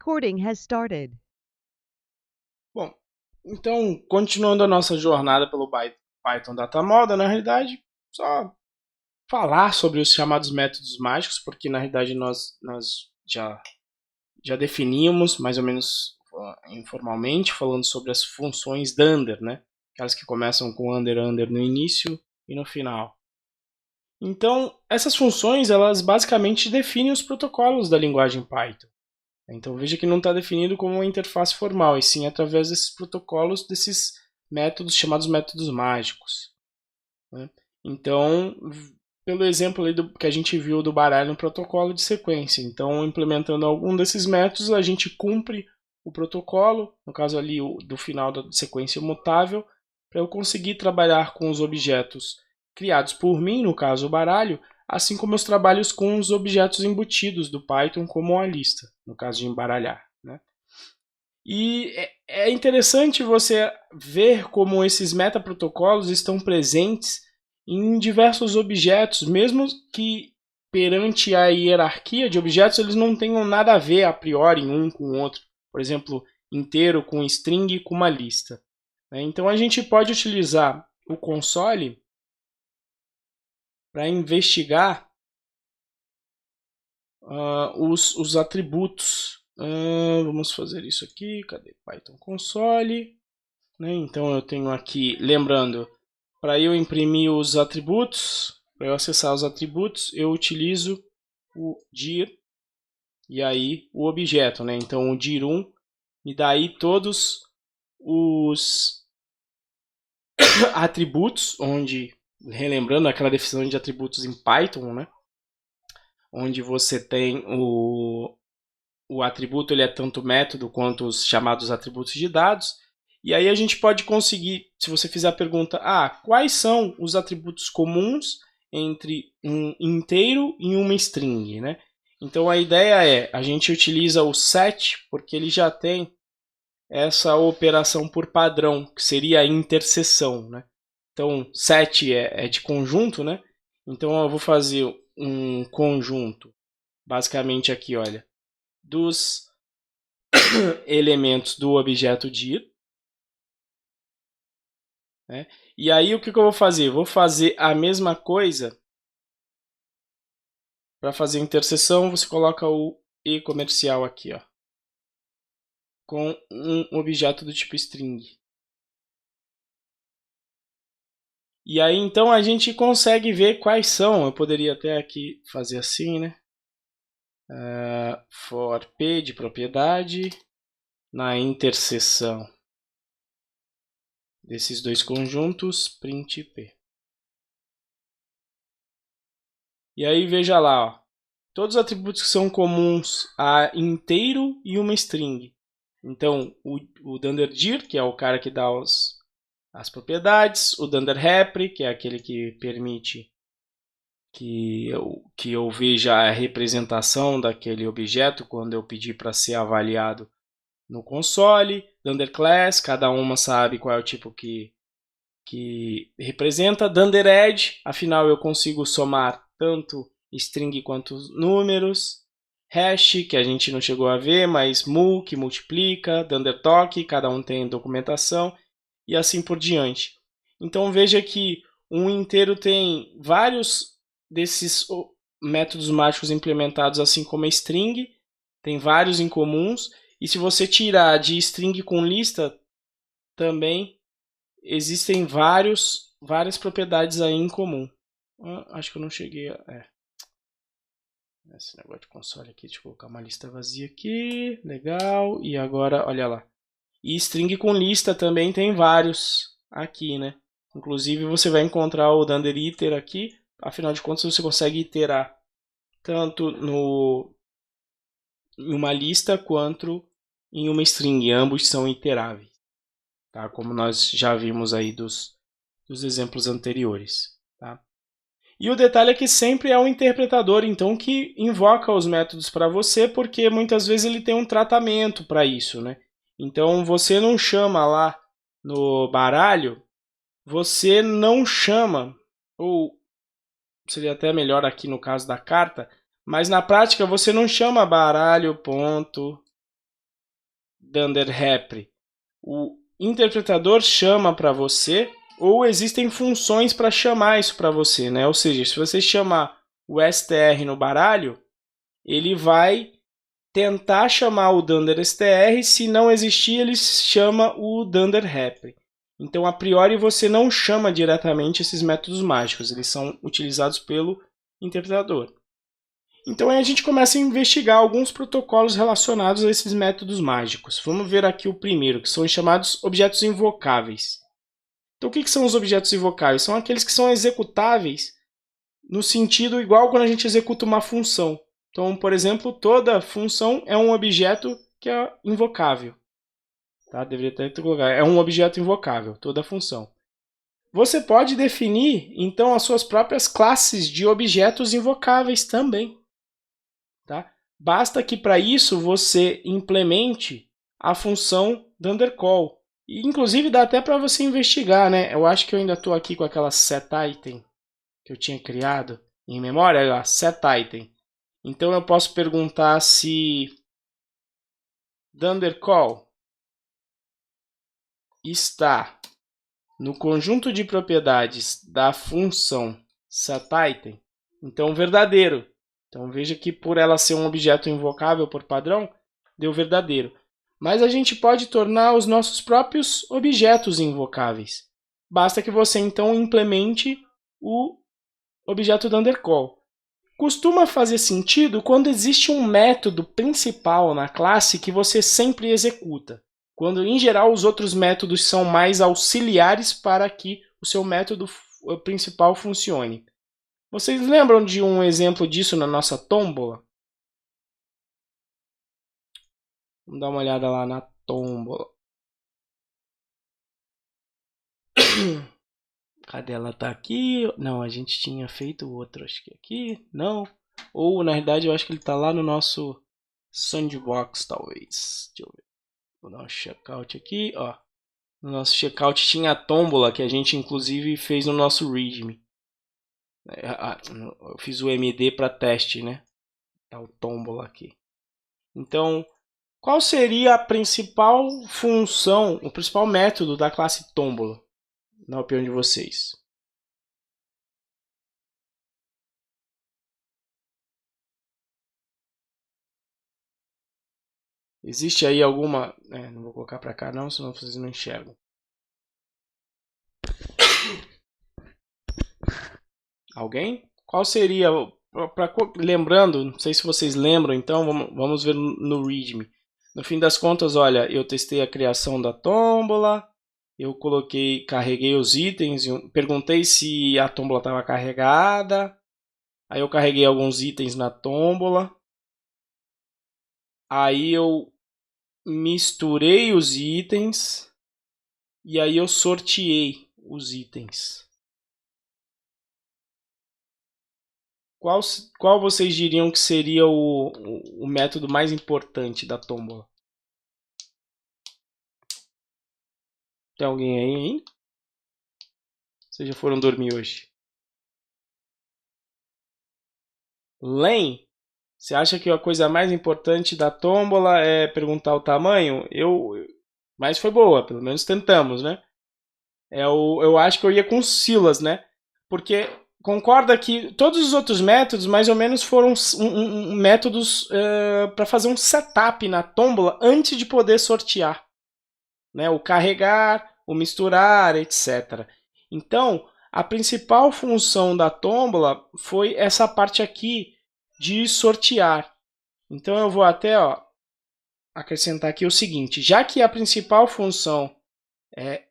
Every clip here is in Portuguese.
recording has started. Bom, então, continuando a nossa jornada pelo Python Data Model, na realidade, só falar sobre os chamados métodos mágicos, porque na realidade nós já definimos, mais ou menos informalmente, falando sobre as funções dunder, né? Aquelas que começam com under no início e no final. Então, essas funções, elas basicamente definem os protocolos da linguagem Python. Então, veja que não está definido como uma interface formal, e sim através desses protocolos, desses métodos chamados métodos mágicos. Né? Então, pelo exemplo ali que a gente viu do baralho no protocolo de sequência. Então, implementando algum desses métodos, a gente cumpre o protocolo, no caso ali do final da sequência mutável, para eu conseguir trabalhar com os objetos criados por mim, no caso o baralho, assim como os trabalhos com os objetos embutidos do Python, como a lista, no caso de embaralhar. Né? E é interessante você ver como esses metaprotocolos estão presentes em diversos objetos, mesmo que perante a hierarquia de objetos eles não tenham nada a ver a priori um com o outro. Por exemplo, inteiro com string com uma lista. Então a gente pode utilizar o console para investigar os atributos. Vamos fazer isso aqui. Cadê Python console? Então eu tenho aqui, lembrando, para eu imprimir os atributos, para eu acessar os atributos, eu utilizo o dir e aí o objeto. Então o dir1 me dá aí todos os atributos, onde, relembrando aquela definição de atributos em Python, onde você tem o atributo, ele é tanto método quanto os chamados atributos de dados. E aí a gente pode conseguir, se você fizer a pergunta, quais são os atributos comuns entre um inteiro e uma string, né? Então a ideia é, a gente utiliza o set, porque ele já tem essa operação por padrão, que seria a interseção, né? Então set é de conjunto, né? Então eu vou fazer um conjunto, basicamente aqui, olha, dos elementos do objeto dir. Né? E aí o que eu vou fazer? Vou fazer a mesma coisa. Para fazer interseção, você coloca o e comercial aqui, ó, com um objeto do tipo string. E aí então a gente consegue ver quais são. Eu poderia até aqui fazer assim, né? For p de propriedade na interseção desses dois conjuntos, print p. E aí veja lá, ó, todos os atributos que são comuns a inteiro e uma string. Então, o dunderdir, que é o cara que dá as propriedades, o dunderrepr, que é aquele que permite que eu veja a representação daquele objeto quando eu pedir para ser avaliado no console, dunderclass, cada uma sabe qual é o tipo que representa, dunderedge, afinal eu consigo somar tanto string quanto números, hash, que a gente não chegou a ver, mas mul, que multiplica, dundertalk, cada um tem documentação, e assim por diante. Então veja que um inteiro tem vários desses métodos mágicos implementados, assim como a string, tem vários em comuns, e se você tirar de string com lista, também existem várias propriedades aí em comum. Acho que eu não cheguei a... Esse negócio de console aqui, deixa eu colocar uma lista vazia aqui. Legal. E agora, olha lá. E string com lista também tem vários aqui, né? Inclusive você vai encontrar o dunder iter aqui. Afinal de contas você consegue iterar tanto em uma lista quanto em uma string. Ambos são iteráveis. Tá? Como nós já vimos aí dos exemplos anteriores. Tá? E o detalhe é que sempre é o interpretador, então, que invoca os métodos para você, porque muitas vezes ele tem um tratamento para isso. Né? Então, você não chama lá no baralho, você não chama, ou seria até melhor aqui no caso da carta, mas na prática você não chama baralho, ponto, dunder repre, o interpretador chama para você, ou existem funções para chamar isso para você, né? Ou seja, se você chamar o str no baralho, ele vai tentar chamar o dunder str, se não existir, ele chama o dunder repre. Então, a priori, você não chama diretamente esses métodos mágicos, eles são utilizados pelo interpretador. Então, aí a gente começa a investigar alguns protocolos relacionados a esses métodos mágicos. Vamos ver aqui o primeiro, que são os chamados objetos invocáveis. Então, o que são os objetos invocáveis? São aqueles que são executáveis no sentido igual quando a gente executa uma função. Então, por exemplo, toda função é um objeto que é invocável. Tá? Deveria ter colocado. É um objeto invocável, toda função. Você pode definir, então, as suas próprias classes de objetos invocáveis também. Tá? Basta que para isso você implemente a função dunderCall. E, inclusive, dá até para você investigar, né? Eu acho que eu ainda estou aqui com aquela setItem que eu tinha criado em memória, a setItem. Então eu posso perguntar se dunderCall está no conjunto de propriedades da função setItem. Então verdadeiro. Então veja que por ela ser um objeto invocável por padrão, deu verdadeiro. Mas a gente pode tornar os nossos próprios objetos invocáveis. Basta que você então implemente o objeto dunderCall. Costuma fazer sentido quando existe um método principal na classe que você sempre executa, quando em geral os outros métodos são mais auxiliares para que o seu método principal funcione. Vocês lembram de um exemplo disso na nossa Tombola? Vamos dar uma olhada lá na Tombola. Cadê ela? Tá aqui? Não, a gente tinha feito outro, acho que aqui. Não. Ou, na verdade, eu acho que ele tá lá no nosso Sandbox, talvez. Deixa eu ver. Vou dar um checkout aqui, ó. No nosso checkout tinha a Tombola, que a gente, inclusive, fez no nosso README. Eu fiz o MD para teste, né? Tá o Tombola aqui. Então, qual seria a principal função, o principal método da classe Tombola, na opinião de vocês? Existe aí alguma... não vou colocar para cá não, senão vocês não enxergam. Alguém? Qual seria... lembrando, não sei se vocês lembram, então vamos ver no README. No fim das contas, olha, eu testei a criação da Tombola, eu carreguei os itens, perguntei se a Tombola estava carregada, aí eu carreguei alguns itens na Tombola, aí eu misturei os itens e aí eu sorteei os itens. Qual vocês diriam que seria o método mais importante da Tombola? Tem alguém aí, hein? Vocês já foram dormir hoje? Len, você acha que a coisa mais importante da Tombola é perguntar o tamanho? Mas foi boa, pelo menos tentamos, né? Eu acho que eu ia com Silas, né? Porque concorda que todos os outros métodos, mais ou menos, foram métodos para fazer um setup na Tombola antes de poder sortear. Né? O carregar, o misturar, etc. Então, a principal função da Tombola foi essa parte aqui de sortear. Então, eu vou até acrescentar aqui o seguinte: já que a principal função é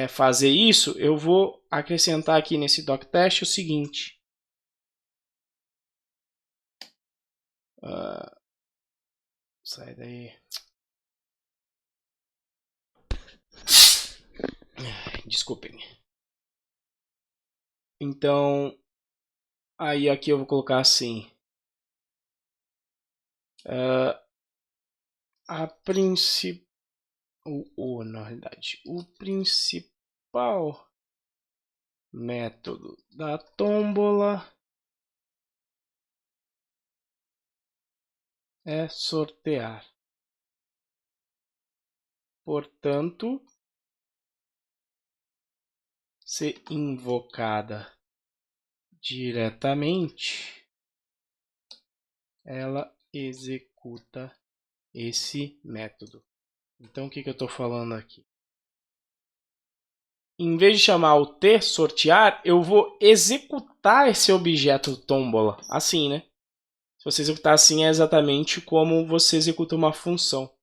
fazer isso, eu vou acrescentar aqui nesse doctest o seguinte. Sai daí. Desculpem. Então, aí aqui eu vou colocar assim. A principal... na realidade, o principal método da Tombola é sortear. portanto, ser invocada diretamente, ela executa esse método. Então, o que eu estou falando aqui? Em vez de chamar o T sortear, eu vou executar esse objeto tombola. Assim, né? Se você executar assim, é exatamente como você executa uma função.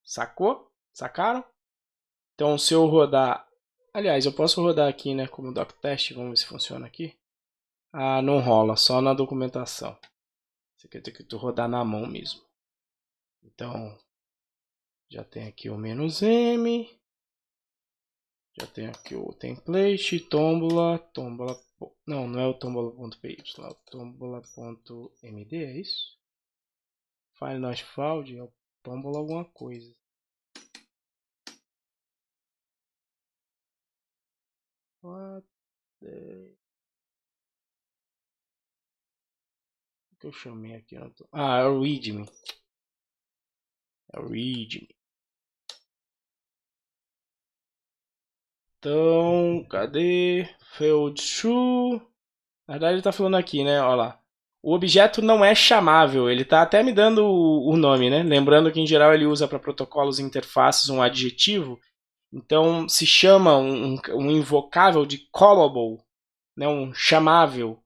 Sacou? Sacaram? Então, se eu rodar... Aliás, eu posso rodar aqui, né? Como doctest. Vamos ver se funciona aqui. Ah, não rola. Só na documentação. Você quer ter que rodar na mão mesmo. Então, já tem aqui o "-m". Já tem aqui o template, tombola. Não, não é o tombola.py, é o tombola.md, é isso? File not found, é o tombola alguma coisa. O que eu chamei aqui? Ah, é o readme. É o readme. Então, cadê? Failed true. Na verdade ele está falando aqui, né? Olha lá. O objeto não é chamável. Ele está até me dando o nome, né? Lembrando que em geral ele usa para protocolos e interfaces um adjetivo. Então se chama um invocável de callable, né? Um chamável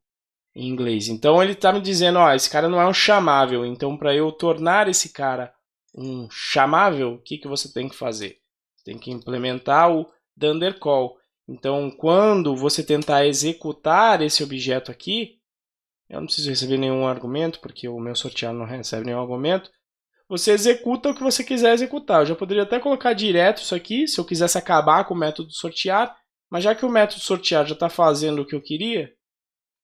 em inglês. Então ele está me dizendo, ó, esse cara não é um chamável. Então para eu tornar esse cara um chamável, o que você tem que fazer? Você tem que implementar o dundercall. Então, quando você tentar executar esse objeto aqui, eu não preciso receber nenhum argumento, porque o meu sortear não recebe nenhum argumento. Você executa o que você quiser executar. Eu já poderia até colocar direto isso aqui, se eu quisesse acabar com o método sortear, mas já que o método sortear já está fazendo o que eu queria,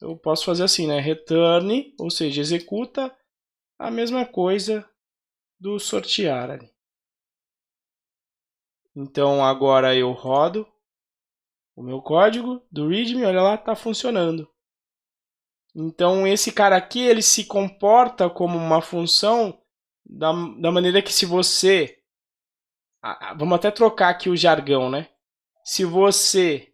eu posso fazer assim, né? Return, ou seja, executa a mesma coisa do sortear ali. Então agora eu rodo o meu código do readme, olha lá, está funcionando. Então esse cara aqui ele se comporta como uma função da maneira que se você... Vamos até trocar aqui o jargão, né? Se você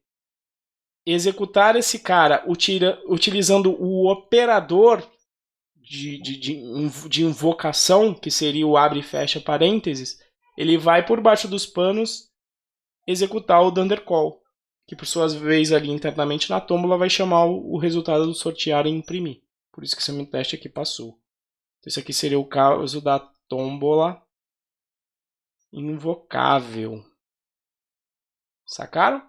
executar esse cara utilizando o operador de invocação, que seria o abre e fecha parênteses, ele vai por baixo dos panos executar o dundercall, que por sua vez ali internamente na tombola vai chamar o resultado do sortear e imprimir. Por isso que esse teste aqui passou. Então, esse aqui seria o caso da tombola invocável. Sacaram?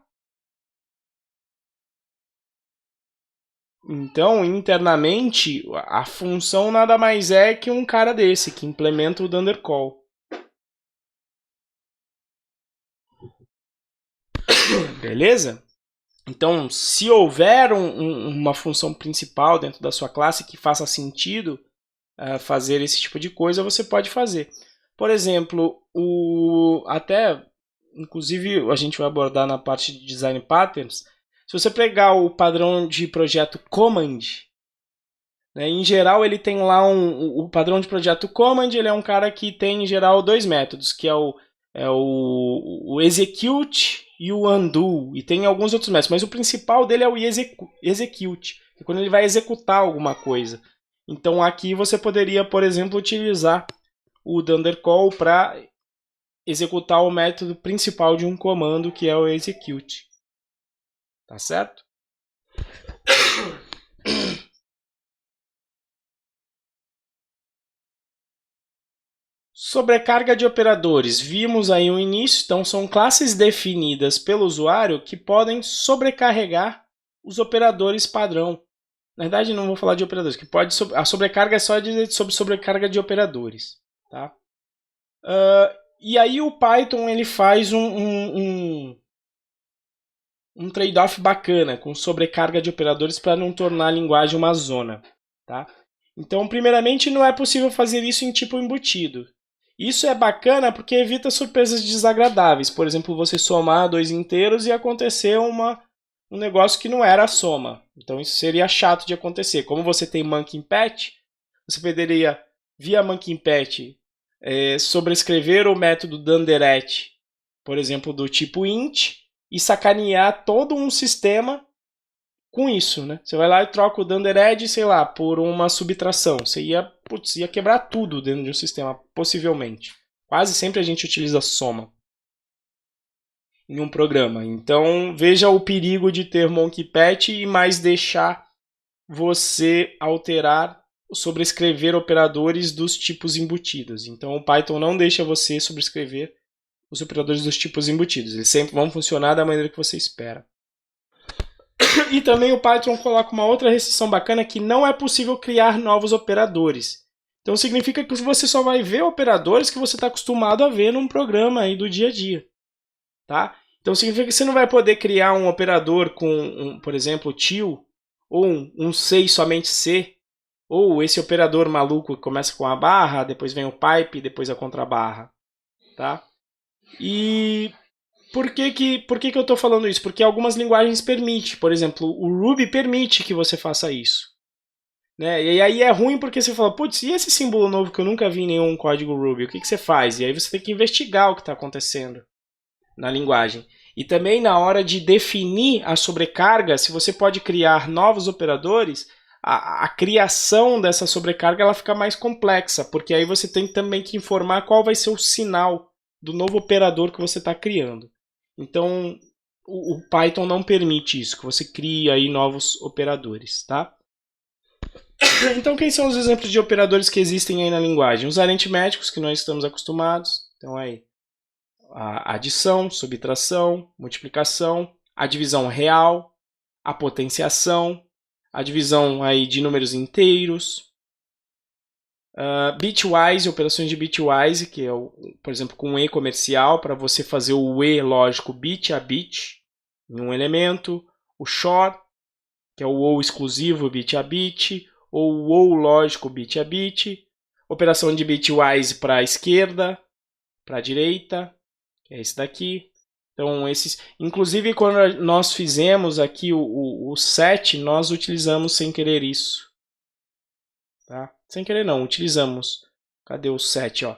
Então, internamente, a função nada mais é que um cara desse, que implementa o dundercall. Beleza? Então, se houver uma função principal dentro da sua classe que faça sentido fazer esse tipo de coisa, você pode fazer. Por exemplo, inclusive a gente vai abordar na parte de design patterns. Se você pegar o padrão de projeto command, né, em geral ele tem lá o padrão de projeto command, ele é um cara que tem em geral dois métodos, que é o execute e o undo, e tem alguns outros métodos, mas o principal dele é o execute, que é quando ele vai executar alguma coisa. Então aqui você poderia, por exemplo, utilizar o dundercall para executar o método principal de um comando, que é o execute. Tá certo? Sobrecarga de operadores. Vimos aí o início, então são classes definidas pelo usuário que podem sobrecarregar os operadores padrão. Na verdade, não vou falar de operadores, que pode a sobrecarga é só sobre sobrecarga de operadores. Tá? E aí o Python ele faz um trade-off bacana com sobrecarga de operadores para não tornar a linguagem uma zona. Tá? Então, primeiramente, não é possível fazer isso em tipo embutido. Isso é bacana porque evita surpresas desagradáveis. Por exemplo, você somar dois inteiros e acontecer um negócio que não era a soma. Então isso seria chato de acontecer. Como você tem monkey patch, você poderia, via monkey patch, sobrescrever o método Danderet, por exemplo, do tipo int, e sacanear todo um sistema com isso, né? Você vai lá e troca o Danderet, sei lá, por uma subtração. Você ia quebrar tudo dentro de um sistema, possivelmente. Quase sempre a gente utiliza soma em um programa. Então, veja o perigo de ter monkeypatch e mais deixar você alterar, sobrescrever operadores dos tipos embutidos. Então, o Python não deixa você sobrescrever os operadores dos tipos embutidos. Eles sempre vão funcionar da maneira que você espera. E também o Python coloca uma outra restrição bacana, que não é possível criar novos operadores. Então significa que você só vai ver operadores que você está acostumado a ver num programa aí do dia a dia. Tá? Então significa que você não vai poder criar um operador com, por exemplo, til, ou um C somente C, ou esse operador maluco que começa com a barra, depois vem o pipe, depois a contrabarra. Tá? E por que eu estou falando isso? Porque algumas linguagens permitem. Por exemplo, o Ruby permite que você faça isso. Né? E aí é ruim porque você fala, putz, e esse símbolo novo que eu nunca vi em nenhum código Ruby? O que você faz? E aí você tem que investigar o que está acontecendo na linguagem. E também na hora de definir a sobrecarga, se você pode criar novos operadores, a criação dessa sobrecarga ela fica mais complexa, porque aí você tem também que informar qual vai ser o sinal do novo operador que você está criando. Então, o Python não permite isso, que você crie aí novos operadores, tá? Então, quem são os exemplos de operadores que existem aí na linguagem? Os aritméticos, que nós estamos acostumados. Então, aí, a adição, subtração, multiplicação, a divisão real, a potenciação, a divisão aí de números inteiros, bitwise, operações de bitwise, que é, por exemplo, com E comercial, para você fazer o E lógico bit a bit em um elemento, o XOR, que é o OU exclusivo bit a bit, ou o OU lógico bit a bit, operação de bitwise para a esquerda, para a direita, que é esse daqui. Então, esses, inclusive, quando nós fizemos aqui o set, nós utilizamos sem querer isso. Tá? Sem querer não, utilizamos. Cadê o set? Ó?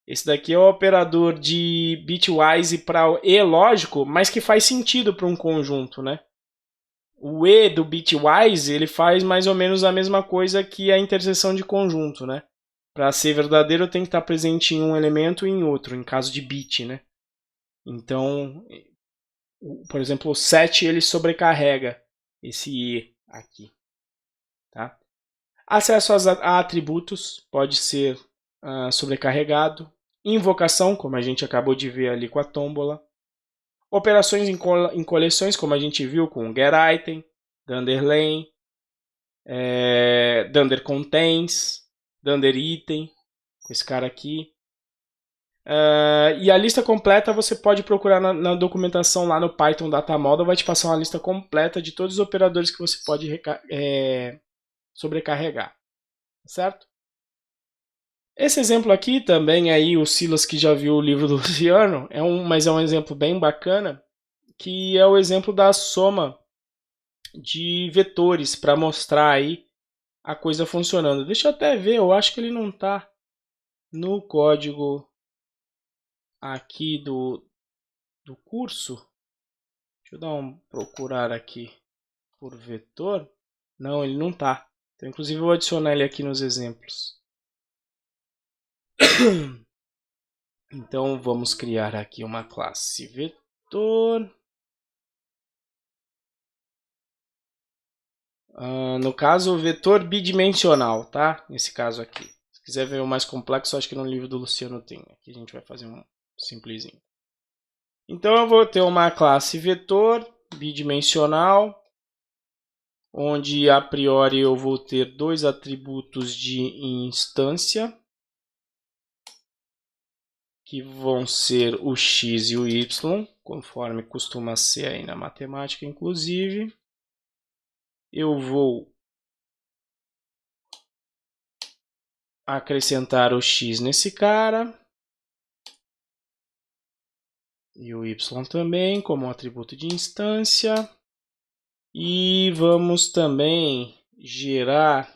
Esse daqui é o operador de bitwise para E lógico, mas que faz sentido para um conjunto, né? O E do bitwise ele faz mais ou menos a mesma coisa que a interseção de conjunto, né? Para ser verdadeiro tem que estar presente em um elemento e em outro, em caso de bit, né? Então, por exemplo, o set ele sobrecarrega esse E aqui, tá? Acesso a atributos pode ser sobrecarregado. Invocação, como a gente acabou de ver ali com a tómbola. Operações em coleções, como a gente viu com o getItem, dunderLane, dunderContains, dunderItem, com esse cara aqui. E a lista completa você pode procurar na documentação lá no Python Data Model, vai te passar uma lista completa de todos os operadores que você pode sobrecarregar, certo? Esse exemplo aqui também aí o Silas que já viu o livro do Luciano mas é um exemplo bem bacana, que é o exemplo da soma de vetores para mostrar aí a coisa funcionando. Deixa eu até ver, eu acho que ele não está no código aqui do curso. Deixa eu dar um procurar aqui por vetor. Não, ele não está. Então, inclusive, eu vou adicionar ele aqui nos exemplos. Então, vamos criar aqui uma classe vetor. No caso, vetor bidimensional, tá? Nesse caso aqui. Se quiser ver o mais complexo, acho que no livro do Luciano tem. Aqui a gente vai fazer um simplesinho. Então, eu vou ter uma classe vetor bidimensional, onde a priori eu vou ter dois atributos de instância, que vão ser o x e o y, conforme costuma ser aí na matemática, inclusive. Eu vou acrescentar o x nesse cara, e o y também, como atributo de instância. E vamos também gerar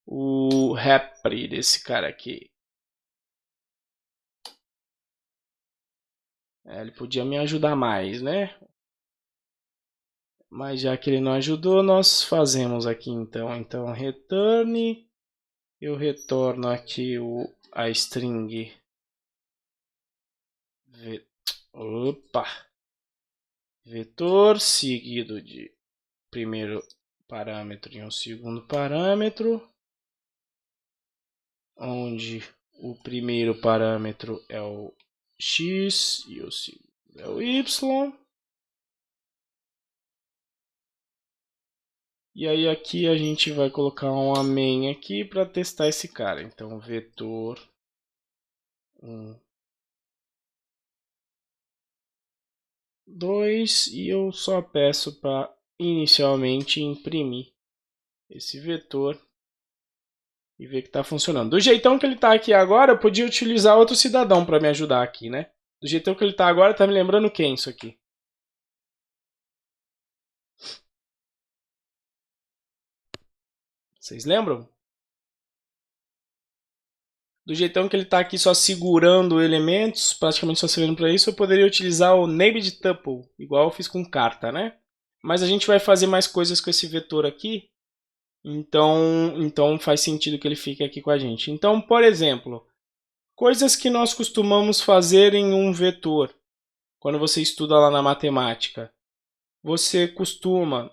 o repr desse cara aqui. Ele podia me ajudar mais, né? Mas já que ele não ajudou, nós fazemos aqui então. Então, return. Eu retorno aqui a string. Opa! Vetor seguido de primeiro parâmetro e um segundo parâmetro, onde o primeiro parâmetro é o x e o segundo é o y. E aí aqui a gente vai colocar uma main aqui para testar esse cara. Então vetor 1, 2 e eu só peço para inicialmente imprimir esse vetor e ver que está funcionando. Do jeitão que ele está aqui agora, eu podia utilizar outro cidadão para me ajudar aqui, né? Do jeitão que ele está agora, está me lembrando quem isso aqui? Vocês lembram? Do jeitão que ele está aqui só segurando elementos, praticamente só servindo para isso, eu poderia utilizar o named tuple, igual eu fiz com carta, né? Mas a gente vai fazer mais coisas com esse vetor aqui, então faz sentido que ele fique aqui com a gente. Então, por exemplo, coisas que nós costumamos fazer em um vetor, quando você estuda lá na matemática. Você costuma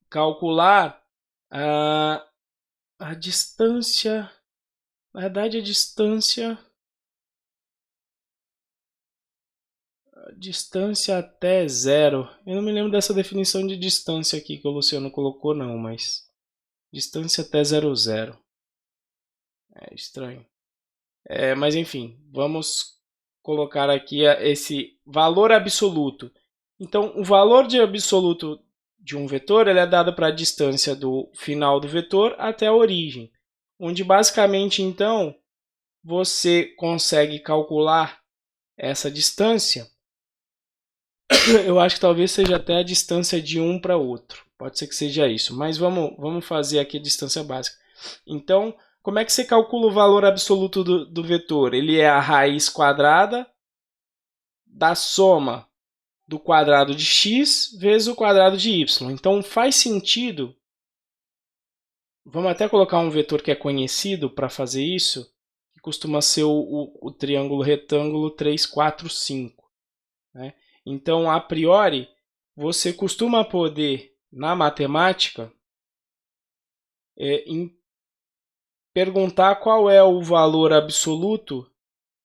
calcular a distância. Na verdade, a distância até zero. Eu não me lembro dessa definição de distância aqui que o Luciano colocou, não, mas distância até 0, 0. É estranho. Mas enfim, vamos colocar aqui esse valor absoluto. Então, o valor de absoluto de um vetor ele é dado para a distância do final do vetor até a origem, onde basicamente então você consegue calcular essa distância. Eu acho que talvez seja até a distância de um para outro. Pode ser que seja isso, mas vamos fazer aqui a distância básica. Então, como é que você calcula o valor absoluto do vetor? Ele é a raiz quadrada da soma do quadrado de x vezes o quadrado de y. Então, faz sentido. Vamos até colocar um vetor que é conhecido para fazer isso, que costuma ser o triângulo retângulo 3, 4, 5. Né? Então, a priori, você costuma poder, na matemática, perguntar qual é o valor absoluto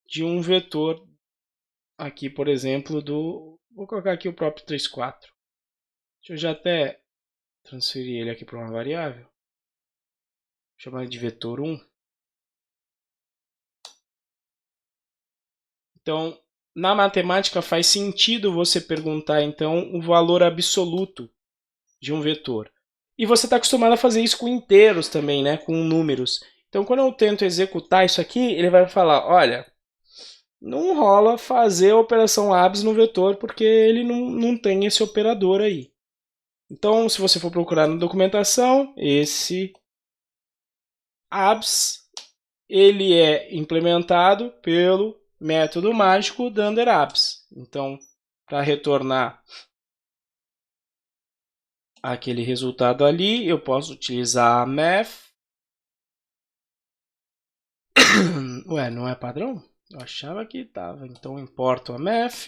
de um vetor, aqui, por exemplo, vou colocar aqui o próprio 3, 4. Deixa eu já até transferir ele aqui para uma variável. Chamar ele de vetor 1. Então, na matemática faz sentido você perguntar então o valor absoluto de um vetor. E você está acostumado a fazer isso com inteiros também, né? Com números. Então, quando eu tento executar isso aqui, ele vai falar, olha, não rola fazer a operação abs no vetor porque ele não tem esse operador aí. Então, se você for procurar na documentação, esse abs ele é implementado pelo método mágico dunderAbs. Então, para retornar aquele resultado ali, eu posso utilizar a math. Ué, não é padrão? Eu achava que estava. Então, importo a math,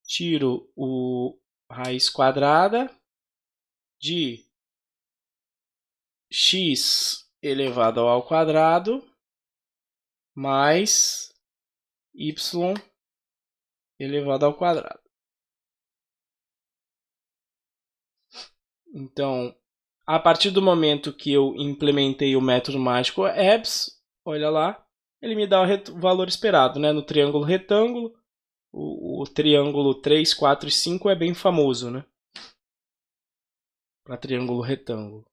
tiro o raiz quadrada de x elevado ao quadrado mais y elevado ao quadrado. Então, a partir do momento que eu implementei o método mágico abs, olha lá, ele me dá o valor esperado, né? No triângulo retângulo, o triângulo 3, 4 e 5 é bem famoso, né? Para triângulo retângulo.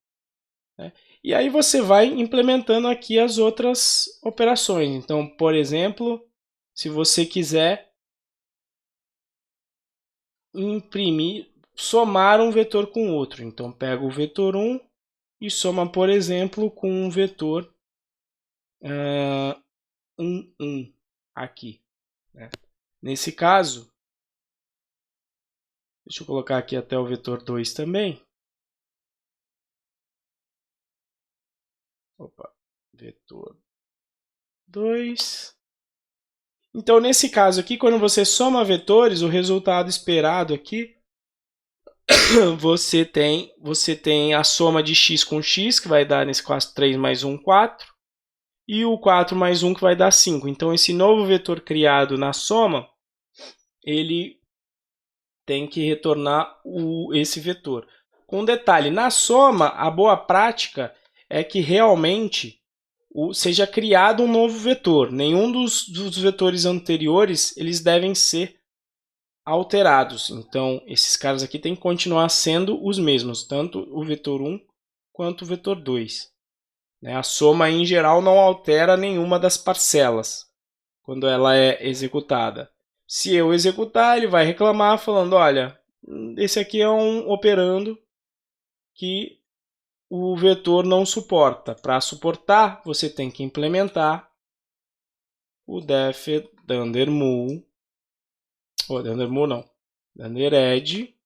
Né? E aí você vai implementando aqui as outras operações. Então, por exemplo, se você quiser imprimir, somar um vetor com outro. Então, pega o vetor 1 e soma, por exemplo, com um vetor 1, 1 aqui. Né? Nesse caso, deixa eu colocar aqui até o vetor 2 também. Opa, vetor 2. Então, nesse caso aqui, quando você soma vetores, o resultado esperado aqui, você tem a soma de x com x, que vai dar, nesse caso, 3 mais 1, 4, e o 4 mais 1, que vai dar 5. Então, esse novo vetor criado na soma, ele tem que retornar esse vetor. Com detalhe, na soma, a boa prática é que realmente seja criado um novo vetor. Nenhum dos vetores anteriores eles devem ser alterados. Então, esses caras aqui têm que continuar sendo os mesmos, tanto o vetor 1 quanto o vetor 2. A soma, em geral, não altera nenhuma das parcelas quando ela é executada. Se eu executar, ele vai reclamar falando, olha, esse aqui é um operando que o vetor não suporta. Para suportar, você tem que implementar o def dunderMul, ou dunderMul não, dundered,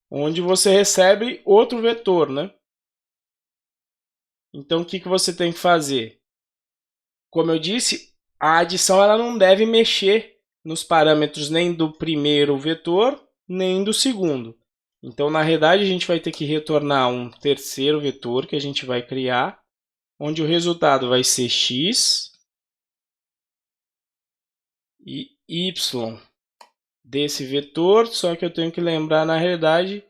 onde você recebe outro vetor, né? Então, o que você tem que fazer? Como eu disse, a adição ela não deve mexer nos parâmetros nem do primeiro vetor, nem do segundo. Então, na realidade, a gente vai ter que retornar um terceiro vetor que a gente vai criar, onde o resultado vai ser x e y desse vetor, só que eu tenho que lembrar, na realidade,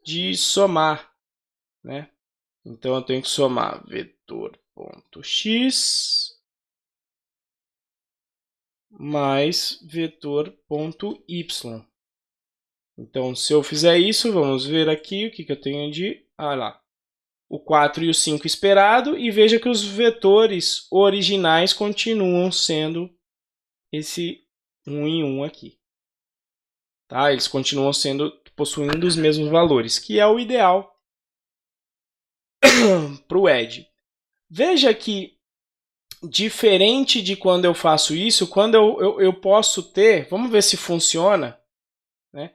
de somar, né? Então, eu tenho que somar vetor.x mais vetor.y. Então, se eu fizer isso, vamos ver aqui o que eu tenho de... Ah lá, o 4 e o 5 esperado, e veja que os vetores originais continuam sendo esse 1 em 1 aqui. Tá? Eles continuam possuindo os mesmos valores, que é o ideal para o Edge. Veja que, diferente de quando eu faço isso, quando eu posso ter, vamos ver se funciona, né?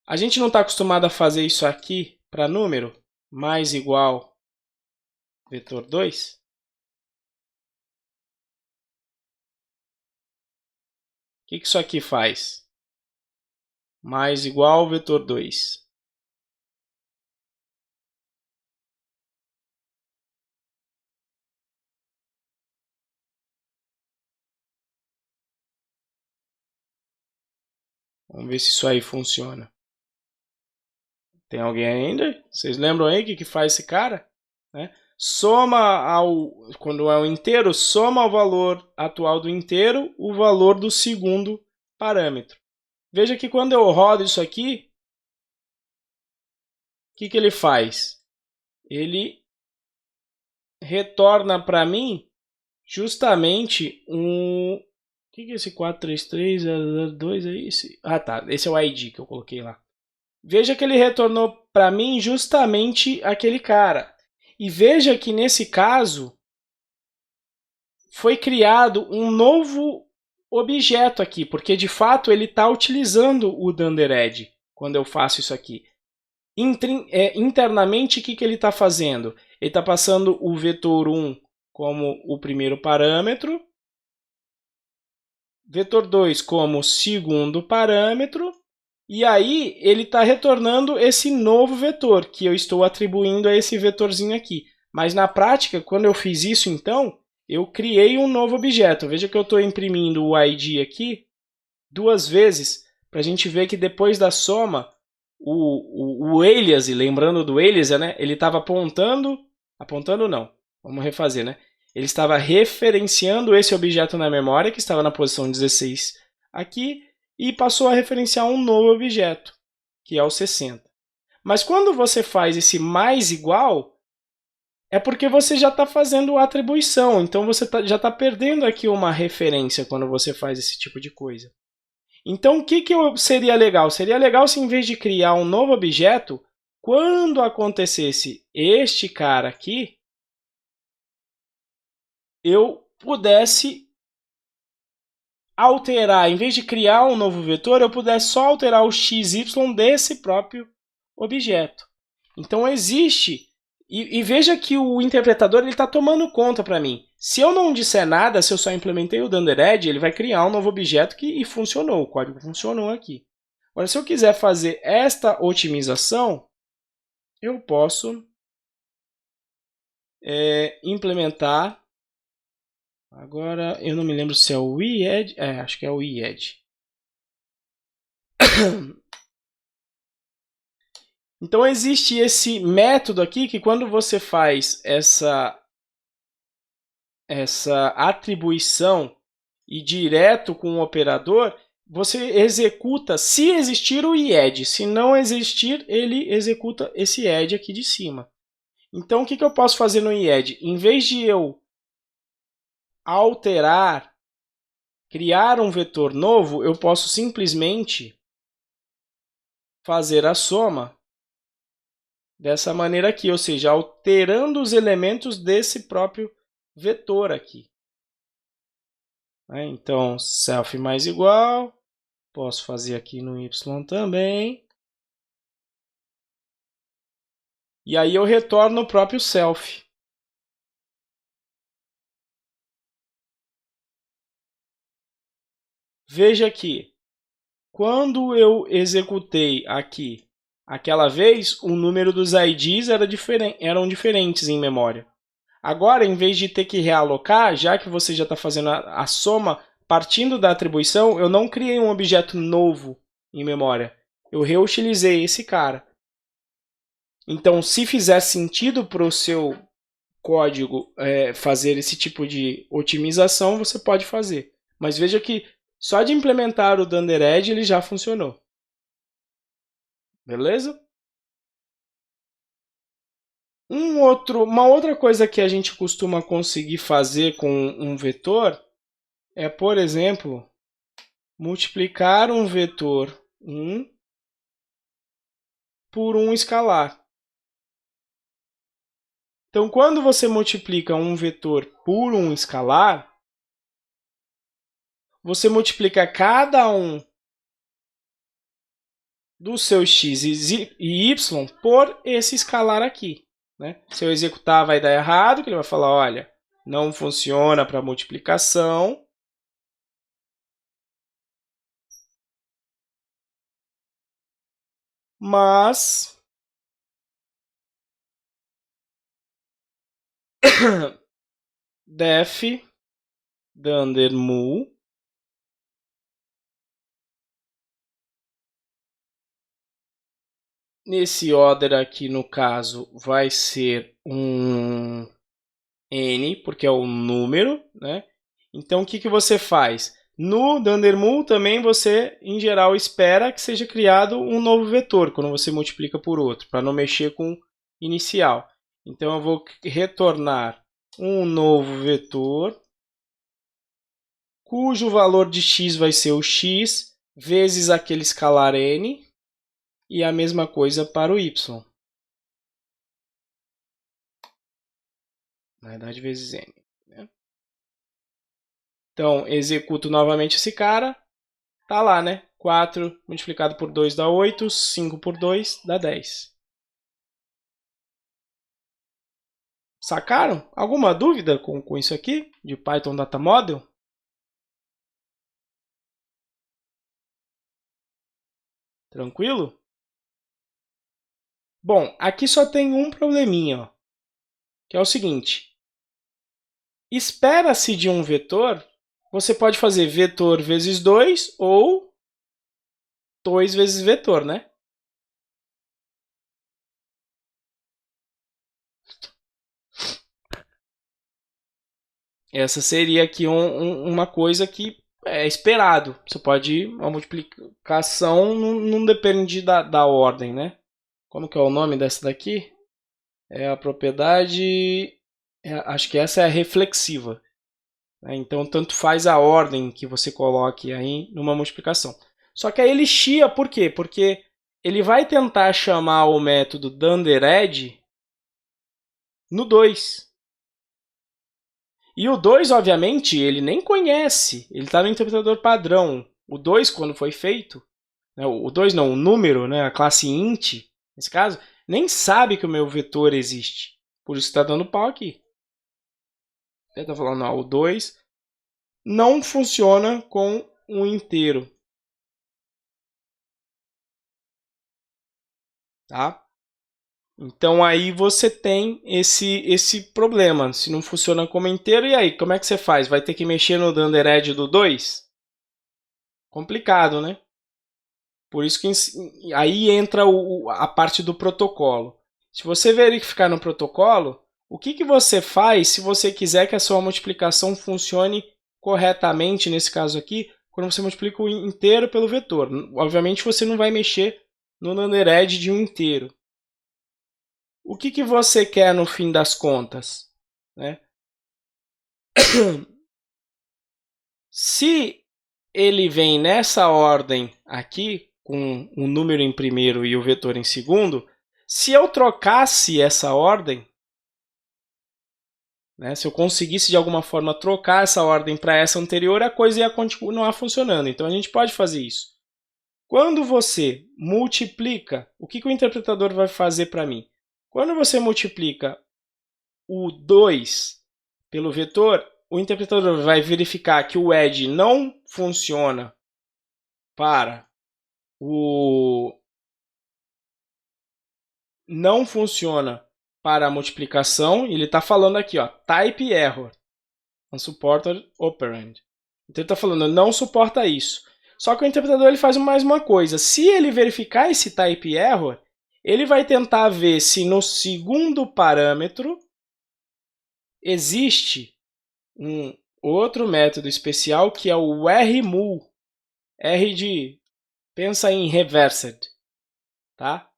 A gente não está acostumado a fazer isso aqui para número, mais igual vetor 2. O que isso aqui faz? Mais igual vetor 2. Vamos ver se isso aí funciona. Tem alguém ainda? Vocês lembram aí o que faz esse cara? Soma quando é um inteiro, soma ao valor atual do inteiro o valor do segundo parâmetro. Veja que quando eu rodo isso aqui, o que ele faz? Ele retorna para mim justamente um... O que é esse 433002? É esse? Ah, tá. Esse é o ID que eu coloquei lá. Veja que ele retornou para mim justamente aquele cara. E veja que nesse caso foi criado um novo objeto aqui, porque de fato ele está utilizando o dundered quando eu faço isso aqui. Internamente, o que ele está fazendo? Ele está passando o vetor 1 como o primeiro parâmetro, vetor 2 como o segundo parâmetro, e aí ele está retornando esse novo vetor que eu estou atribuindo a esse vetorzinho aqui. Mas na prática, quando eu fiz isso, então, eu criei um novo objeto. Veja que eu estou imprimindo o ID aqui duas vezes, para a gente ver que depois da soma, o alias, lembrando do alias, né, ele estava apontando não, vamos refazer, né? Ele estava referenciando esse objeto na memória, que estava na posição 16 aqui, e passou a referenciar um novo objeto, que é o 60. Mas quando você faz esse mais igual, é porque você já está fazendo a atribuição, então você já está perdendo aqui uma referência quando você faz esse tipo de coisa. Então, o que seria legal? Seria legal se, em vez de criar um novo objeto, quando acontecesse este cara aqui, eu pudesse alterar, em vez de criar um novo vetor, eu pudesse só alterar o x, y desse próprio objeto. Então existe, e veja que o interpretador está tomando conta para mim. Se eu não disser nada, se eu só implementei o Dundered, ele vai criar um novo objeto e funcionou, o código funcionou aqui. Agora, se eu quiser fazer esta otimização, eu posso implementar. Agora, eu não me lembro se é o iEd. Acho que é o iEd. Então, existe esse método aqui que quando você faz essa atribuição e direto com o operador, você executa se existir o iEd. Se não existir, ele executa esse ed aqui de cima. Então, o que eu posso fazer no iEd? Em vez de eu alterar, criar um vetor novo, eu posso simplesmente fazer a soma dessa maneira aqui, ou seja, alterando os elementos desse próprio vetor aqui. Então, self mais igual, posso fazer aqui no y também. E aí eu retorno o próprio self. Veja que, quando eu executei aqui aquela vez, o número dos IDs eram diferentes em memória. Agora, em vez de ter que realocar, já que você já está fazendo a soma partindo da atribuição, eu não criei um objeto novo em memória. Eu reutilizei esse cara. Então, se fizer sentido para o seu código fazer esse tipo de otimização, você pode fazer. Mas veja que só de implementar o Dundered ele já funcionou. Beleza? Uma outra coisa que a gente costuma conseguir fazer com um vetor é, por exemplo, multiplicar um vetor 1 por um escalar. Então, quando você multiplica um vetor por um escalar, você multiplica cada um dos seus x e y por esse escalar aqui. Se eu executar, vai dar errado, que ele vai falar, olha, não funciona para multiplicação. Mas def dunderMul nesse order aqui, no caso, vai ser um n, porque é o número, Então, o que você faz? No dunderMul também você, em geral, espera que seja criado um novo vetor, quando você multiplica por outro, para não mexer com o inicial. Então, eu vou retornar um novo vetor, cujo valor de x vai ser o x vezes aquele escalar n, e a mesma coisa para o y. Na verdade, vezes n. Então, executo novamente esse cara. Tá lá, 4 multiplicado por 2 dá 8, 5 por 2 dá 10. Sacaram? Alguma dúvida com isso aqui, de Python Data Model? Tranquilo? Bom, aqui só tem um probleminha, que é o seguinte. Espera-se de um vetor, você pode fazer vetor vezes 2 ou 2 vezes vetor, Essa seria aqui uma coisa que é esperado. Você pode, a multiplicação não depende da ordem, Como que é o nome dessa daqui? É a propriedade, acho que essa é a reflexiva. Então, tanto faz a ordem que você coloque aí numa multiplicação. Só que aí ele chia, por quê? Porque ele vai tentar chamar o método Dundered no 2. E o 2, obviamente, ele nem conhece. Ele está no interpretador padrão. O 2, quando foi feito, né, o 2 não, o número, né, a classe int, nesse caso, nem sabe que o meu vetor existe. Por isso está dando pau aqui. Ele está falando, não, o 2 não funciona com um inteiro. Tá? Então aí você tem esse problema. Se não funciona como inteiro, e aí? Como é que você faz? Vai ter que mexer no undered do 2? Complicado, né? Por isso que aí entra a parte do protocolo. Se você verificar no protocolo, o que você faz se você quiser que a sua multiplicação funcione corretamente, nesse caso aqui, quando você multiplica o inteiro pelo vetor. Obviamente você não vai mexer no undered de um inteiro. O que você quer no fim das contas? Né? Se ele vem nessa ordem aqui, com o número em primeiro e o vetor em segundo, se eu trocasse essa ordem, né, se eu conseguisse de alguma forma trocar essa ordem para essa anterior, a coisa ia continuar funcionando. Então a gente pode fazer isso. Quando você multiplica, o que o interpretador vai fazer para mim? Quando você multiplica o 2 pelo vetor, o interpretador vai verificar que o add não funciona para a multiplicação. Ele está falando aqui, ó, type error, unsupported operand. Então ele está falando, não suporta isso. Só que o interpretador ele faz mais uma coisa. Se ele verificar esse type error, ele vai tentar ver se no segundo parâmetro existe um outro método especial que é o rmul. R de pensa em reversed, tá?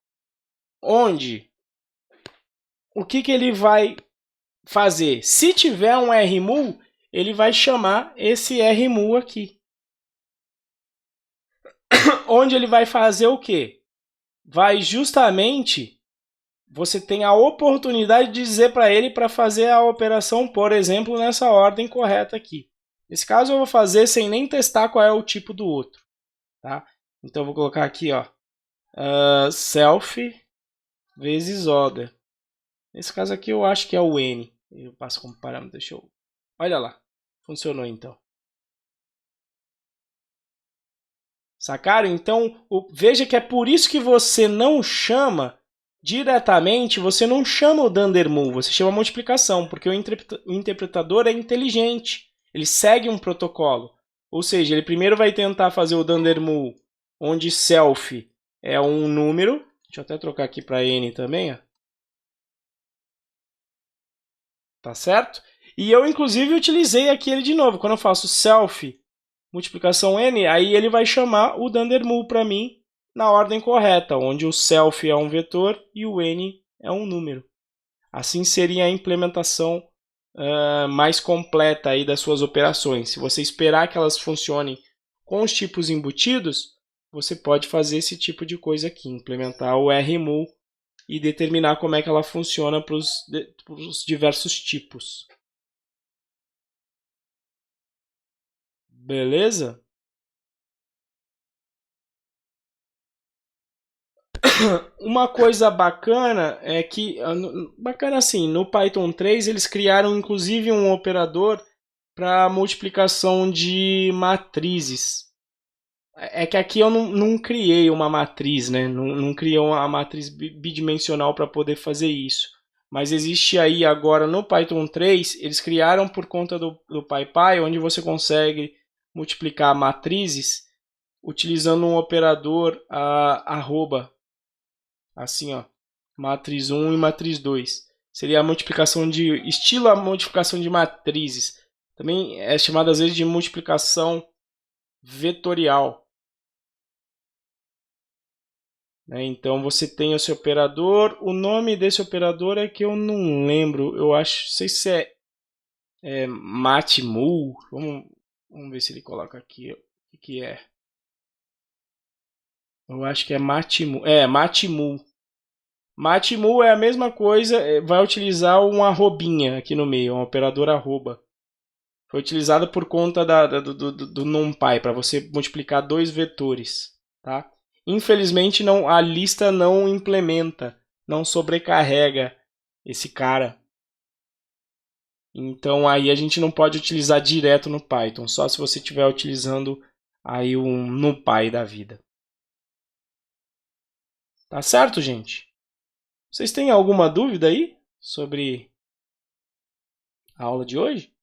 Onde o que ele vai fazer? Se tiver um rmul, ele vai chamar esse rmul aqui. Onde ele vai fazer o quê? Vai justamente, você tem a oportunidade de dizer para ele para fazer a operação, por exemplo, nessa ordem correta aqui. Nesse caso eu vou fazer sem nem testar qual é o tipo do outro. Tá? Então eu vou colocar aqui, ó, self vezes order. Nesse caso aqui eu acho que é o n. Eu passo como parâmetro, deixa eu... Olha lá, funcionou então. Sacaram? Então, veja que é por isso que você não chama diretamente, você não chama o dundermul, você chama a multiplicação, porque o interpretador é inteligente, ele segue um protocolo. Ou seja, ele primeiro vai tentar fazer o dundermul, onde self é um número. Deixa eu até trocar aqui para n também, ó. Tá certo? E eu, inclusive, utilizei aqui ele de novo. Quando eu faço self multiplicação n, aí ele vai chamar o dundermul para mim na ordem correta, onde o self é um vetor e o n é um número. Assim seria a implementação mais completa aí das suas operações. Se você esperar que elas funcionem com os tipos embutidos, você pode fazer esse tipo de coisa aqui, implementar o rmul e determinar como é que ela funciona para os diversos tipos. Beleza? Uma coisa bacana é que, bacana assim, no Python 3 eles criaram inclusive um operador para multiplicação de matrizes. É que aqui eu não criei uma matriz, né? Não criei uma matriz bidimensional para poder fazer isso. Mas existe aí agora no Python 3, eles criaram por conta do PyPy, onde você consegue multiplicar matrizes utilizando um operador arroba. Assim, ó, matriz 1 e matriz 2. Seria a multiplicação de estilo a multiplicação de matrizes. Também é chamada às vezes de multiplicação vetorial. Né? Então você tem esse operador. O nome desse operador é que eu não lembro. Eu acho, não sei se é matmul. Vamos ver se ele coloca aqui o que é. Eu acho que é matmul. É, matmul. Matmul é a mesma coisa, vai utilizar um arrobinha aqui no meio, um operador arroba. Foi utilizada por conta do NumPy, para você multiplicar dois vetores. Tá? Infelizmente, a lista não implementa, não sobrecarrega esse cara. Então, aí a gente não pode utilizar direto no Python, só se você estiver utilizando aí um NumPy da vida. Tá certo, gente? Vocês têm alguma dúvida aí sobre a aula de hoje?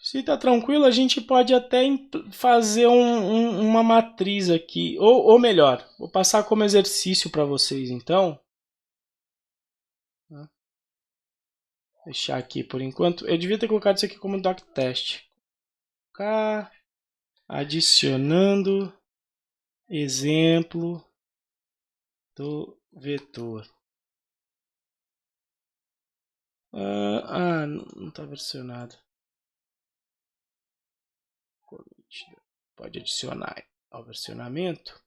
Se tá tranquilo, a gente pode até fazer uma matriz aqui. Ou melhor, vou passar como exercício para vocês, então. Vou deixar aqui por enquanto. Eu devia ter colocado isso aqui como doctest. Adicionando exemplo do vetor. Não está versionado. Pode adicionar ao versionamento.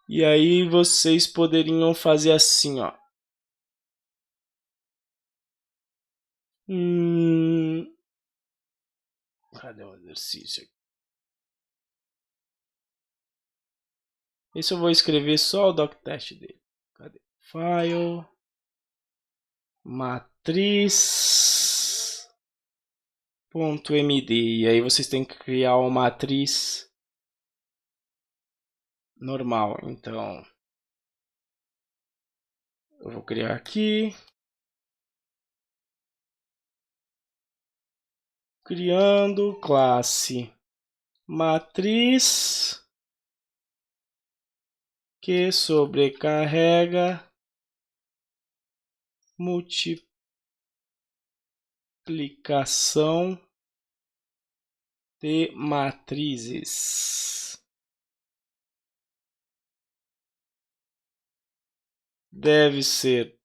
E aí vocês poderiam fazer assim, ó. Cadê o exercício aqui? Esse eu vou escrever só o doctest dele. Cadê? File. Matriz.md. E aí vocês têm que criar uma matriz normal. Então, eu vou criar aqui. Criando classe matriz que sobrecarrega multiplicação de matrizes. Deve ser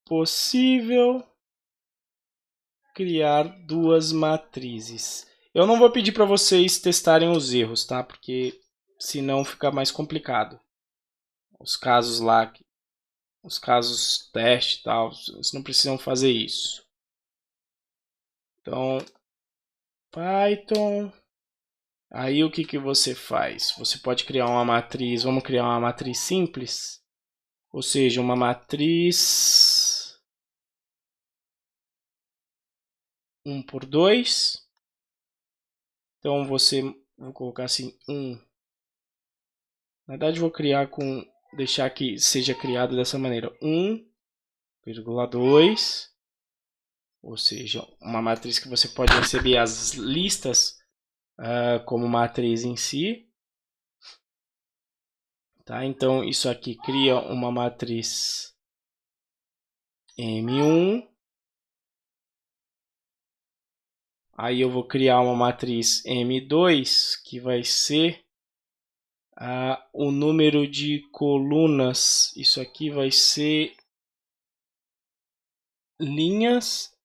possível criar duas matrizes. Eu não vou pedir para vocês testarem os erros, tá? Porque senão fica mais complicado. Os casos lá, os casos teste e tal, vocês não precisam fazer isso. Então, Python. Aí o que você faz? Você pode criar uma matriz, vamos criar uma matriz simples, ou seja, uma matriz 1 por 2. Então vou colocar assim 1. Na verdade vou deixar que seja criado dessa maneira, 1,2, ou seja, uma matriz que você pode receber as listas como matriz em si. Tá? Então isso aqui cria uma matriz M1. Aí eu vou criar uma matriz M2, que vai ser o número de colunas. Isso aqui vai ser linhas.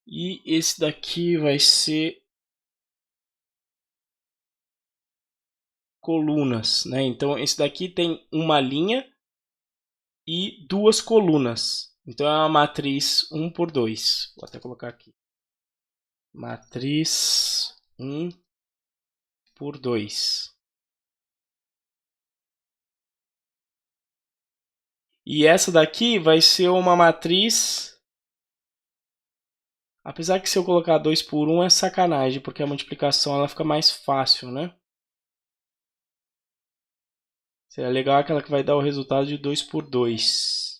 E esse daqui vai ser colunas, né? Então esse daqui tem uma linha e duas colunas. Então é uma matriz 1 por 2. Vou até colocar aqui. Matriz 1 por 2. E essa daqui vai ser uma matriz. Apesar que se eu colocar 2 por 1 é sacanagem, porque a multiplicação ela fica mais fácil, né? Seria legal aquela que vai dar o resultado de 2 por 2.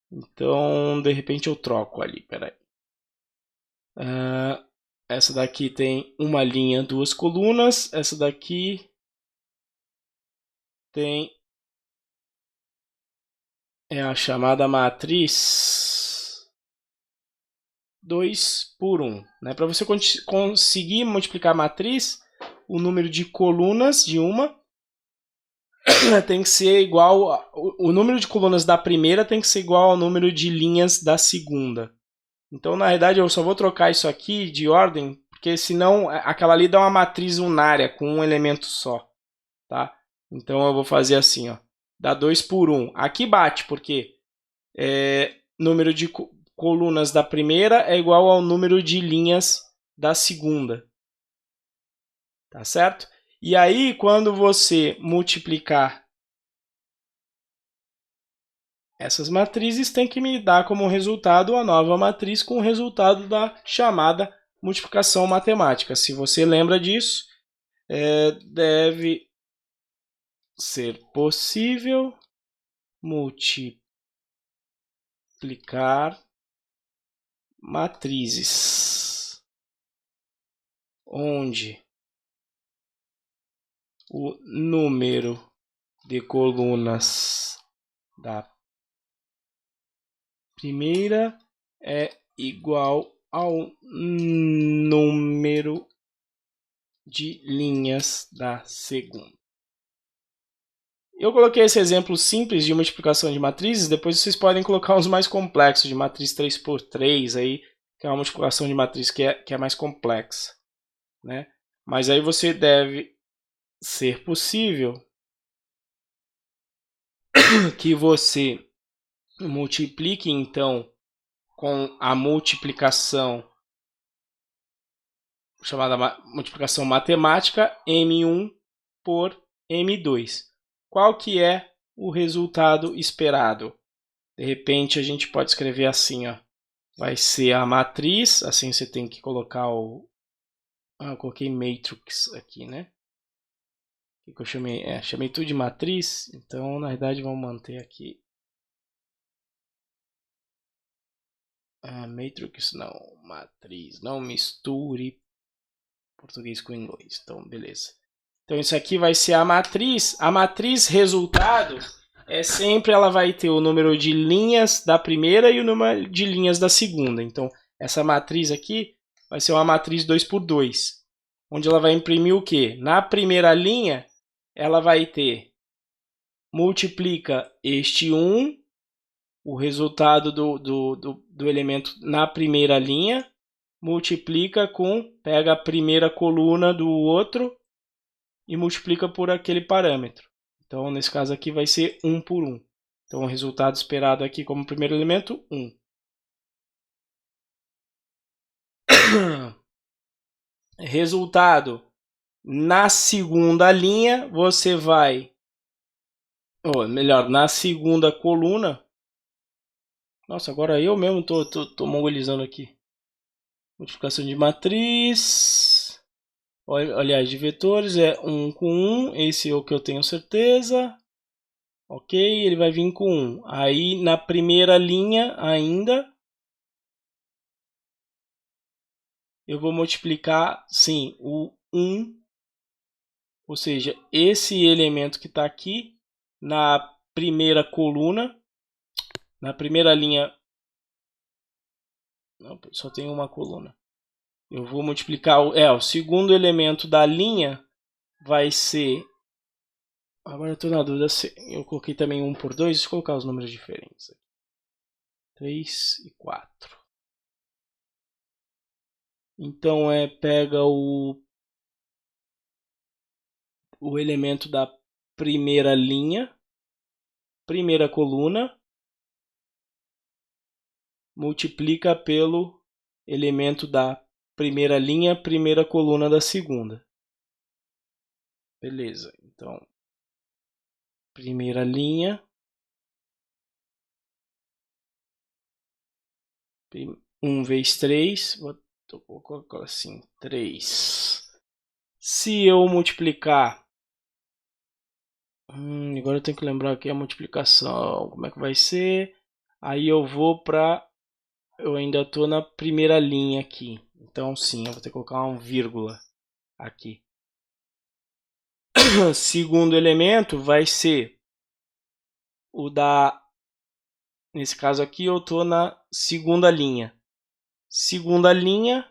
Então, de repente eu troco ali, peraí. Essa daqui tem uma linha, duas colunas. Essa daqui tem a chamada matriz 2 por 1. Né? Para você conseguir multiplicar a matriz, o número de colunas de uma tem que ser igual. O número de colunas da primeira tem que ser igual ao número de linhas da segunda. Então, na realidade, eu só vou trocar isso aqui de ordem, porque senão aquela ali dá uma matriz unária com um elemento só. Tá? Então, eu vou fazer assim, ó, dá 2 por 1. Aqui bate, porque número de colunas da primeira é igual ao número de linhas da segunda. Tá certo? E aí, quando você multiplicar essas matrizes, tem que me dar como resultado a nova matriz com o resultado da chamada multiplicação matemática. Se você lembra disso, deve ser possível multiplicar matrizes onde o número de colunas da primeira é igual ao número de linhas da segunda. Eu coloquei esse exemplo simples de multiplicação de matrizes, depois vocês podem colocar os mais complexos, de matriz 3×3, aí, que é uma multiplicação de matriz que é mais complexa. Né? Mas aí você deve ser possível que você multiplique, então, com a multiplicação chamada multiplicação matemática M1 por M2. Qual que é o resultado esperado? De repente a gente pode escrever assim, ó. Vai ser a matriz, assim você tem que colocar o... eu coloquei matrix aqui, né? O que eu chamei? Chamei tudo de matriz, então na verdade vamos manter aqui. Matrix não, matriz, não misture português com inglês, então beleza. Então isso aqui vai ser a matriz resultado sempre ela vai ter o número de linhas da primeira e o número de linhas da segunda. Então essa matriz aqui vai ser uma matriz 2×2, onde ela vai imprimir o quê? Na primeira linha ela vai ter, multiplica este 1, o resultado do elemento na primeira linha, multiplica com, pega a primeira coluna do outro e multiplica por aquele parâmetro. Então, nesse caso aqui vai ser 1 por 1. Então, o resultado esperado aqui como primeiro elemento, 1. Resultado, na segunda linha, você vai... ou melhor, na segunda coluna... Nossa, agora eu mesmo tô mongolizando aqui. Multiplicação de matriz... aliás, de vetores é 1 com 1, esse é o que eu tenho certeza. Ok, ele vai vir com 1. Aí na primeira linha ainda, eu vou multiplicar, sim, o 1, ou seja, esse elemento que está aqui na primeira coluna, na primeira linha, não, só tem uma coluna. Eu vou multiplicar, o segundo elemento da linha vai ser... Agora eu estou na dúvida se eu coloquei também 1 por 2, deixa eu colocar os números diferentes. 3 e 4. Então pega o elemento da primeira linha, primeira coluna, multiplica pelo elemento da primeira linha, primeira coluna da segunda. Beleza, então, primeira linha, 1 vezes 3, vou colocar assim, 3. Se eu multiplicar, agora eu tenho que lembrar aqui a multiplicação, como é que vai ser? Aí eu vou para, eu ainda estou na primeira linha aqui, então sim, eu vou ter que colocar uma vírgula aqui. Segundo elemento vai ser o da... Nesse caso aqui eu estou na segunda linha. Segunda linha,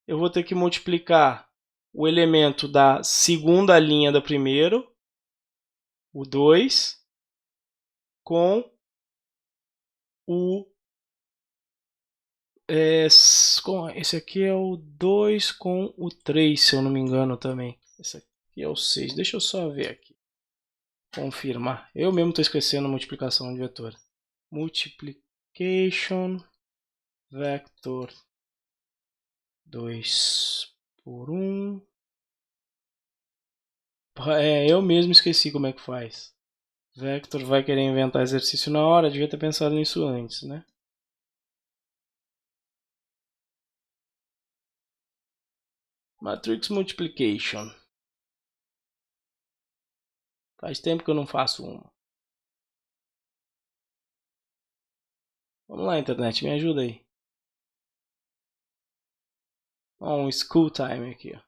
eu vou ter que multiplicar o elemento da segunda linha do primeiro, o 2, com o Esse aqui é o 2 com o 3, se eu não me engano também. Esse aqui é o 6. Deixa eu só ver aqui. Confirmar. Eu mesmo estou esquecendo a multiplicação de vetor. Multiplication vector 2 por 1. Eu mesmo esqueci como é que faz. Vector vai querer inventar exercício na hora, devia ter pensado nisso antes, né? Matrix Multiplication. Faz tempo que eu não faço uma. Vamos lá, internet, me ajuda aí. Um school time aqui, ó.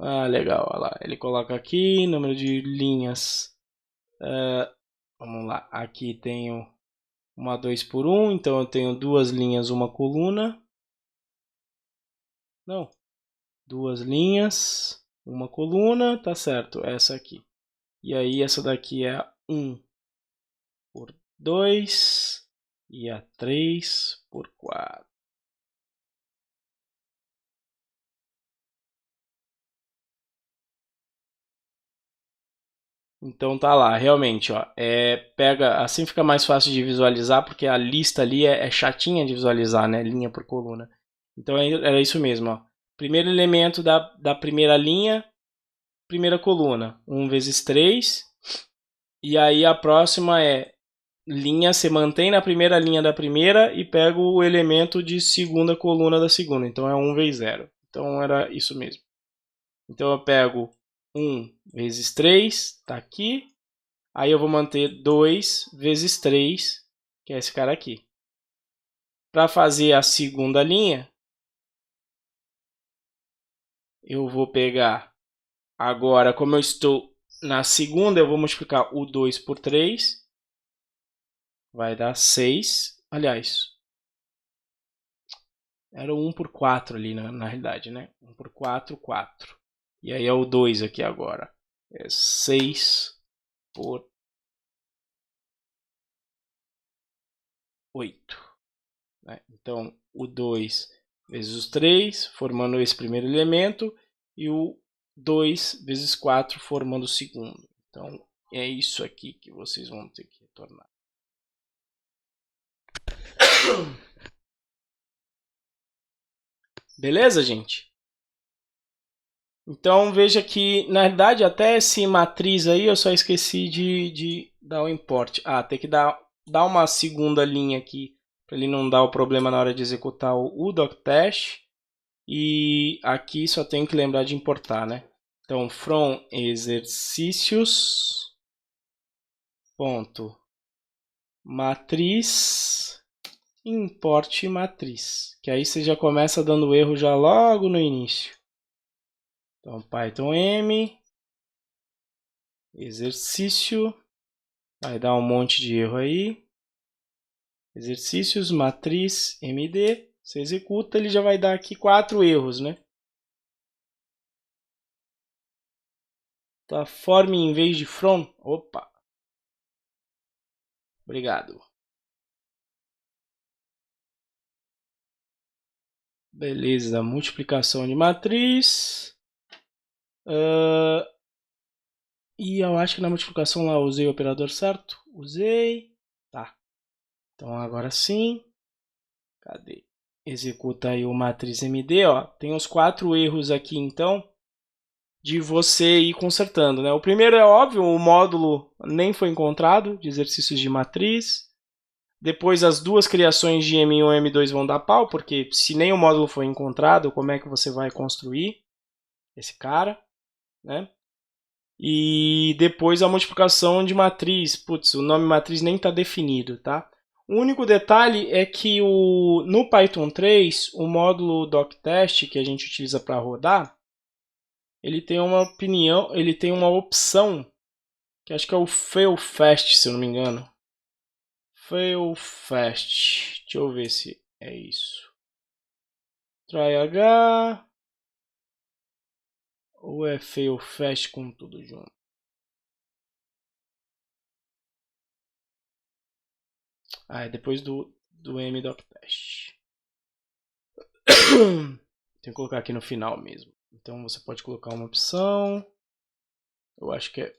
Ah, legal, olha lá. Ele coloca aqui, número de linhas. Vamos lá, aqui tenho uma 2 por 1, então eu tenho duas linhas, uma coluna. Não, duas linhas, uma coluna, tá certo, essa aqui. E aí essa daqui é a 1 por 2 e a 3 por 4. Então tá lá, realmente, ó, pega, assim fica mais fácil de visualizar, porque a lista ali é chatinha de visualizar, né, linha por coluna. Então era isso mesmo, ó. Primeiro elemento da primeira linha, primeira coluna, 1 vezes 3, e aí a próxima é linha, você mantém na primeira linha da primeira e pega o elemento de segunda coluna da segunda, então é 1 vezes 0. Então era isso mesmo. Então eu pego 1 vezes 3, tá aqui. Aí eu vou manter 2 vezes 3, que é esse cara aqui. Para fazer a segunda linha, eu vou pegar agora, como eu estou na segunda, eu vou multiplicar o 2 por 3. Vai dar 6. Aliás, era o 1 por 4 ali na realidade, né? 1 por 4, 4. E aí é o 2 aqui agora. É 6 por 8. Né? Então, o 2 vezes os 3, formando esse primeiro elemento, e o 2 vezes 4, formando o segundo. Então, é isso aqui que vocês vão ter que retornar. Beleza, gente? Então, veja que, na verdade, até esse matriz aí, eu só esqueci de dar o import. Ah, tem que dar uma segunda linha aqui, para ele não dar o problema na hora de executar o doctest. E aqui só tenho que lembrar de importar, né? Então, from exercícios ponto matriz import matriz, que aí você já começa dando erro já logo no início. Então, Python M exercício vai dar um monte de erro aí. Exercícios matriz MD, você executa, ele já vai dar aqui 4 erros, né? Tá, form em vez de from. Opa. Obrigado. Beleza, multiplicação de matriz. E eu acho que na multiplicação lá eu usei o operador certo. Usei. Tá. Então agora sim. Cadê? Executa aí o matriz MD. Ó. Tem os 4 erros aqui então. De você ir consertando, né? O primeiro é óbvio, o módulo nem foi encontrado de exercícios de matriz. Depois as duas criações de M1 e M2 vão dar pau, porque se nem o módulo foi encontrado, como é que você vai construir esse cara, né? E depois a multiplicação de matriz. Putz, o nome matriz nem está definido, tá? O único detalhe é que no Python 3, o módulo doctest que a gente utiliza para rodar, ele tem uma opinião, ele tem uma opção que acho que é o fail fast, se eu não me engano. Fail fast. Deixa eu ver se é isso. Try H ou é fail fast com tudo junto? Ah, é depois do m.test. Tenho que colocar aqui no final mesmo. Então você pode colocar uma opção. Eu acho que é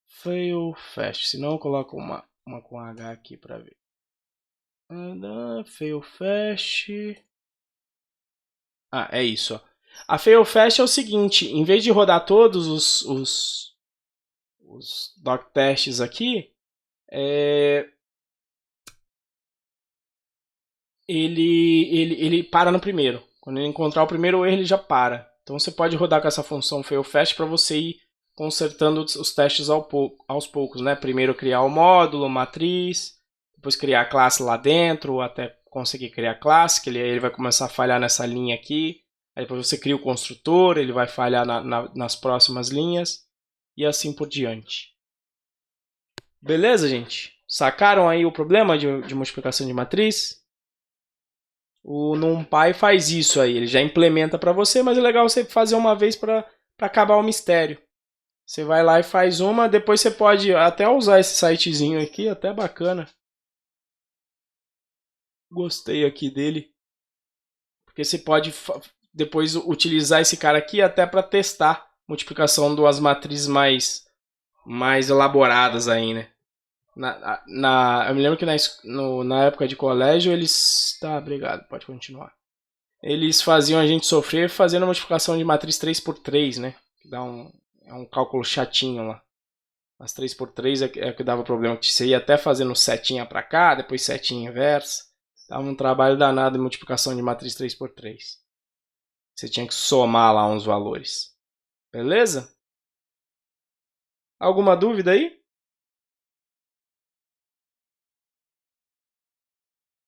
fail fast. Se não, eu coloco uma com H aqui para ver. Fail fast. Ah, é isso. Ó. A fail fast é o seguinte: em vez de rodar todos os doc tests aqui, ele para no primeiro. Quando ele encontrar o primeiro erro, ele já para. Então você pode rodar com essa função fail fast para você ir consertando os testes aos poucos, né? Primeiro criar o módulo, matriz, depois criar a classe lá dentro, até conseguir criar a classe, que ele vai começar a falhar nessa linha aqui. Aí depois você cria o construtor, ele vai falhar nas próximas linhas e assim por diante. Beleza, gente? Sacaram aí o problema de multiplicação de matriz? O NumPy faz isso aí, ele já implementa para você, mas é legal você fazer uma vez para acabar o mistério. Você vai lá e faz uma, depois você pode até usar esse sitezinho aqui, até bacana. Gostei aqui dele. Porque você pode depois utilizar esse cara aqui até para testar multiplicação das matrizes mais elaboradas aí, né? Eu me lembro que na época de colégio eles... Tá, obrigado, pode continuar. Eles faziam a gente sofrer fazendo a multiplicação de matriz 3x3, né? Que dá é um cálculo chatinho lá. As 3x3 é que dava problema, que você ia até fazendo setinha para cá, depois setinha inversa. Dava um trabalho danado de multiplicação de matriz 3x3. Você tinha que somar lá uns valores. Beleza? Alguma dúvida aí?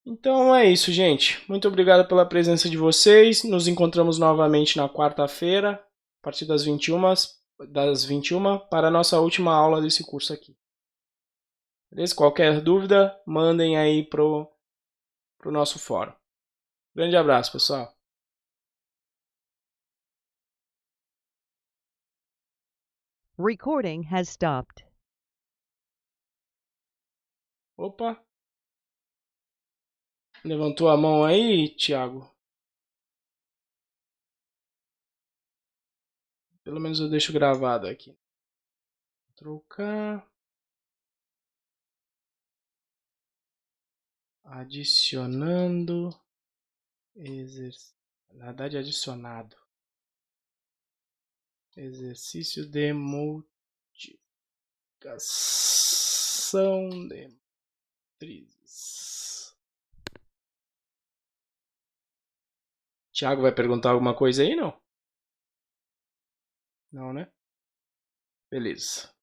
Então é isso, gente. Muito obrigado pela presença de vocês. Nos encontramos novamente na quarta-feira, a partir das 21 para a nossa última aula desse curso aqui. Beleza? Qualquer dúvida, mandem aí pro nosso fórum. Grande abraço, pessoal. Recording has stopped. Opa! Levantou a mão aí, Thiago? Pelo menos eu deixo gravado aqui. Trocar. Adicionando. Na verdade, adicionado. Exercício de multiplicação de matrizes. Thiago vai perguntar alguma coisa aí, não? Não, né? Beleza.